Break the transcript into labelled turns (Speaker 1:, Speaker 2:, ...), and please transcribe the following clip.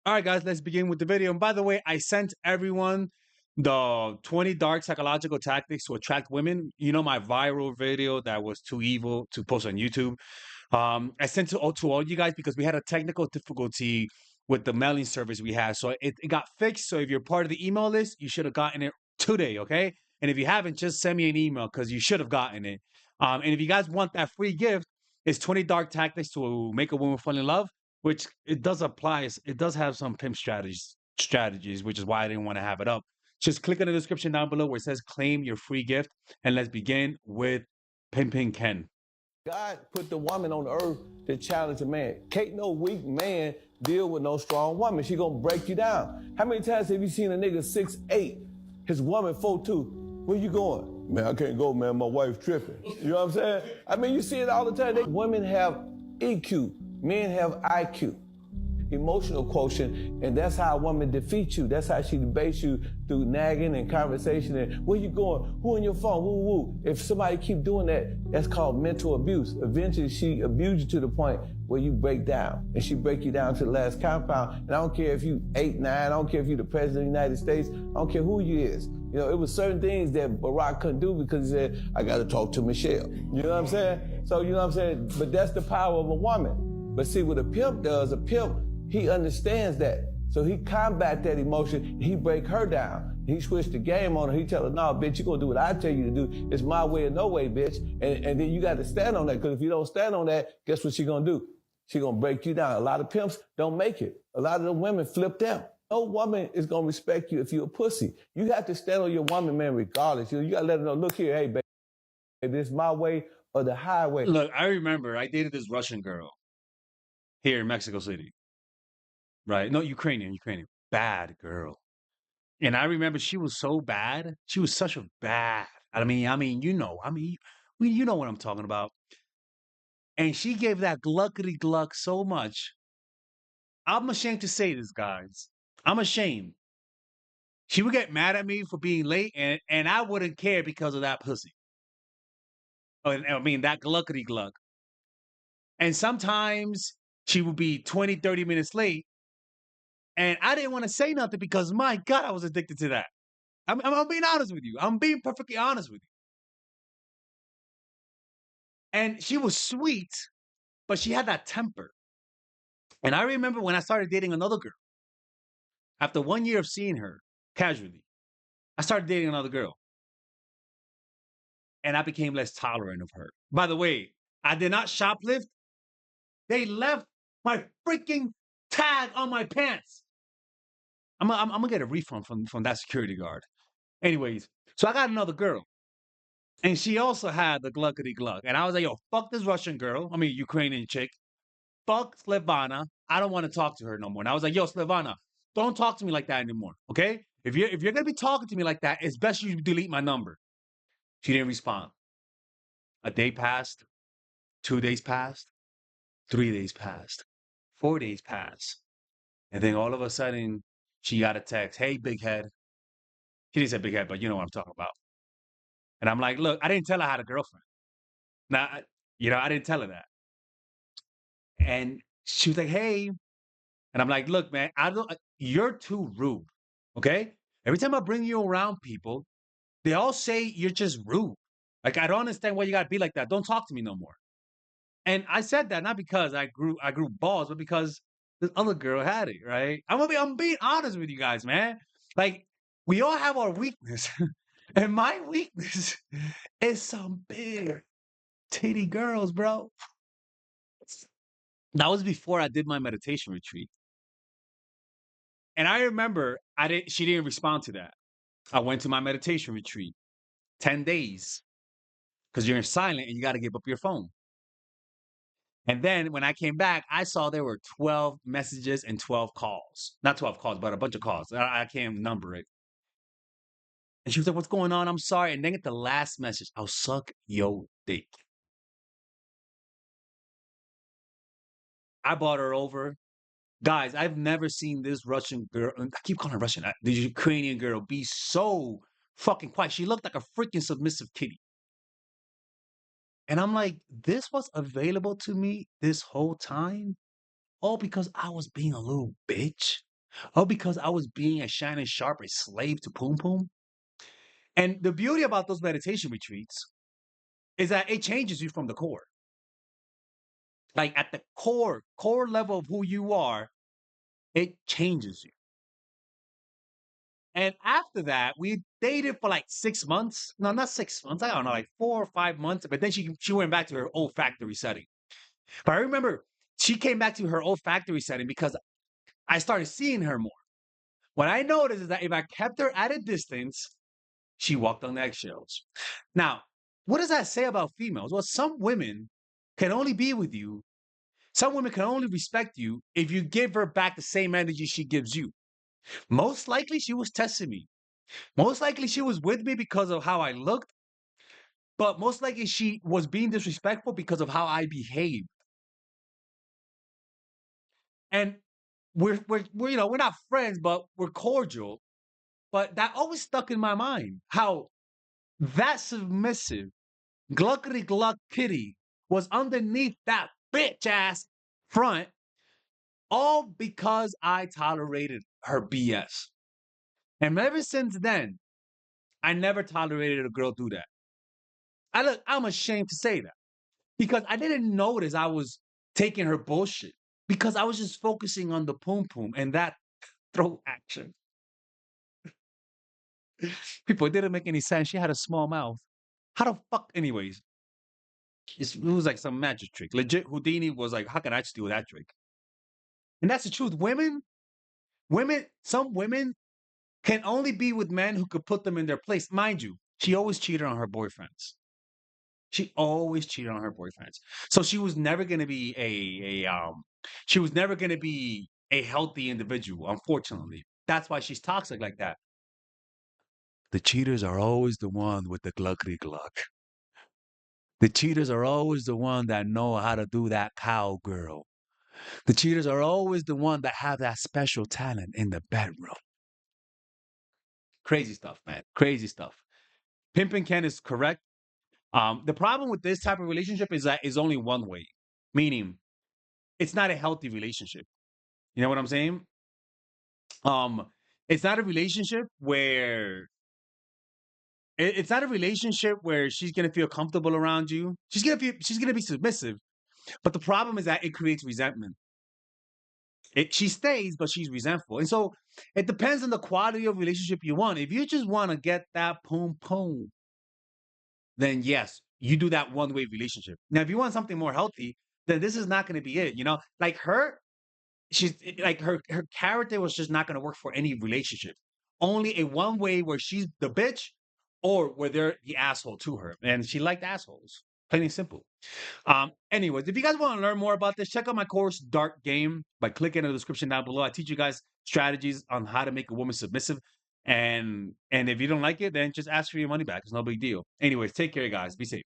Speaker 1: All right, guys, let's begin with the video. And by the way, I sent everyone the 20 dark psychological tactics to attract women. You know, my viral video that was too evil to post on YouTube. I sent to all you guys because we had a technical difficulty with the mailing service we had. So it got fixed. So if you're part of the email list, you should have gotten it today, okay? And if you haven't, just send me an email because you should have gotten it. And if you guys want that free gift, it's 20 dark tactics to make a woman fall in love, which it does apply. It does have some pimp strategies, which is why I didn't want to have it up. Just click on the description down below where it says claim your free gift. And let's begin with Pimpin Ken.
Speaker 2: God put the woman on the earth to challenge a man. Can't no weak man deal with no strong woman. She gonna break you down. How many times have you seen a nigga 6'8", his woman 4'2"? Where you going? Man, I can't go, man. My wife's tripping. You know what I'm saying? I mean, you see it all the time. Women have EQ, men have IQ. Emotional quotient, and that's how a woman defeats you. That's how she debates you through nagging and conversation and where you going, who on your phone, woo woo. If somebody keep doing that, that's called mental abuse. Eventually she abused you to the point where you break down, and she break you down to the last compound. And I don't care if you 8'9", I don't care if you the president of the United States, I don't care who you is. You know, it was certain things that Barack couldn't do because he said, I gotta talk to Michelle. You know what I'm saying? So, you know what I'm saying? But that's the power of a woman. But see, what a pimp does, a pimp, he understands that. So he combat that emotion, he break her down. He switch the game on her, he tell her, no, bitch, you gonna do what I tell you to do. It's my way or no way, bitch. And then you gotta stand on that, because if you don't stand on that, guess what she gonna do? She gonna break you down. A lot of pimps don't make it. A lot of the women flip them. No woman is gonna respect you if you're a pussy. You have to stand on your woman, man, regardless. You gotta let her know, look here, hey, baby, this is my way or the highway.
Speaker 1: Look, I remember I dated this Russian girl here in Mexico City. Right? No, Ukrainian. Bad girl. And I remember she was so bad. She was such a bad. You know what I'm talking about. And she gave that gluckety gluck so much. I'm ashamed to say this, guys. I'm ashamed. She would get mad at me for being late, and I wouldn't care because of that pussy. That gluckety gluck. And sometimes she would be 20, 30 minutes late. And I didn't want to say nothing because, my God, I was addicted to that. I'm being honest with you. I'm being perfectly honest with you. And she was sweet, but she had that temper. And I remember when I started dating another girl, after 1 year of seeing her casually, I started dating another girl. And I became less tolerant of her. By the way, I did not shoplift. They left my freaking tag on my pants. I'm gonna get a refund from that security guard. Anyways, so I got another girl. And she also had the gluckety gluck. And I was like, yo, fuck this Russian girl. Ukrainian chick. Fuck Slivana. I don't want to talk to her no more. And I was like, yo, Slivana, don't talk to me like that anymore. Okay? If you're gonna be talking to me like that, it's best you delete my number. She didn't respond. A day passed, 2 days passed, 3 days passed, 4 days passed. And then all of a sudden, she got a text. Hey, big head. She didn't say big head, but you know what I'm talking about. And I'm like, look, I didn't tell her I had a girlfriend. Now, I didn't tell her that. And she was like, hey. And I'm like, look, man, you're too rude. Okay? Every time I bring you around people, they all say you're just rude. Like, I don't understand why you gotta be like that. Don't talk to me no more. And I said that not because I grew balls, but because this other girl had it, right? I'm being honest with you guys, man. Like, we all have our weakness. And my weakness is some big titty girls, bro. That was before I did my meditation retreat. And I remember she didn't respond to that. I went to my meditation retreat, 10 days, because you're silent and you got to give up your phone. And then when I came back, I saw there were 12 messages and 12 calls. Not 12 calls, but a bunch of calls. I can't number it. And she was like, what's going on? I'm sorry. And then at the last message, I'll suck your dick. I brought her over. Guys, I've never seen this Russian girl. I keep calling her Russian. The Ukrainian girl be so fucking quiet. She looked like a freaking submissive kitty. And I'm like, this was available to me this whole time? All because I was being a little bitch? Oh, because I was being as shiny and sharp, a slave to Poom Poom. And the beauty about those meditation retreats is that it changes you from the core. Like at the core level of who you are, it changes you. And after that, we dated for like 6 months. No, not 6 months. I don't know, like 4 or 5 months. But then she went back to her old factory setting. But I remember she came back to her old factory setting because I started seeing her more. What I noticed is that if I kept her at a distance, she walked on eggshells. Now, what does that say about females? Well, some women can only be with you. Some women can only respect you if you give her back the same energy she gives you. Most likely, she was testing me. Most likely, she was with me because of how I looked, but most likely, she was being disrespectful because of how I behaved. And we're we're not friends, but we're cordial. But that always stuck in my mind how that submissive gluckety gluck kitty was underneath that bitch ass front, all because I tolerated her BS. And ever since then, I never tolerated a girl do that. I'm ashamed to say that because I didn't notice I was taking her bullshit because I was just focusing on the poom poom and that throat action. People, it didn't make any sense. She had a small mouth. How the fuck, anyways? It was like some magic trick. Legit, Houdini was like, how can I steal that trick? And that's the truth. Some women can only be with men who could put them in their place. Mind you, she always cheated on her boyfriends. She always cheated on her boyfriends. So she was never going to be she was never going to be a healthy individual, unfortunately. That's why she's toxic like that. The cheaters are always the one with the gluckety gluck. The cheaters are always the one that know how to do that cowgirl. The cheaters are always the one that have that special talent in the bedroom. Crazy stuff, man. Crazy stuff. Pimpin' Ken is correct. The problem with this type of relationship is that it's only one way, meaning it's not a healthy relationship. You know what I'm saying? Um, it's not a relationship where it's not a relationship where she's gonna feel comfortable around you. She's gonna be submissive, but the problem is that it creates resentment. She stays, but she's resentful, and so it depends on the quality of relationship you want. If you just want to get that poom poom, then yes, you do that one way relationship. Now, if you want something more healthy, then this is not going to be it. You know, like she's like her character was just not going to work for any relationship. Only a one way where she's the bitch, or where they're the asshole to her, and she liked assholes. Plain and simple. Anyways, if you guys want to learn more about this, check out my course, Dark Game, by clicking in the description down below. I teach you guys strategies on how to make a woman submissive. And if you don't like it, then just ask for your money back. It's no big deal. Anyways, take care, guys. Be safe.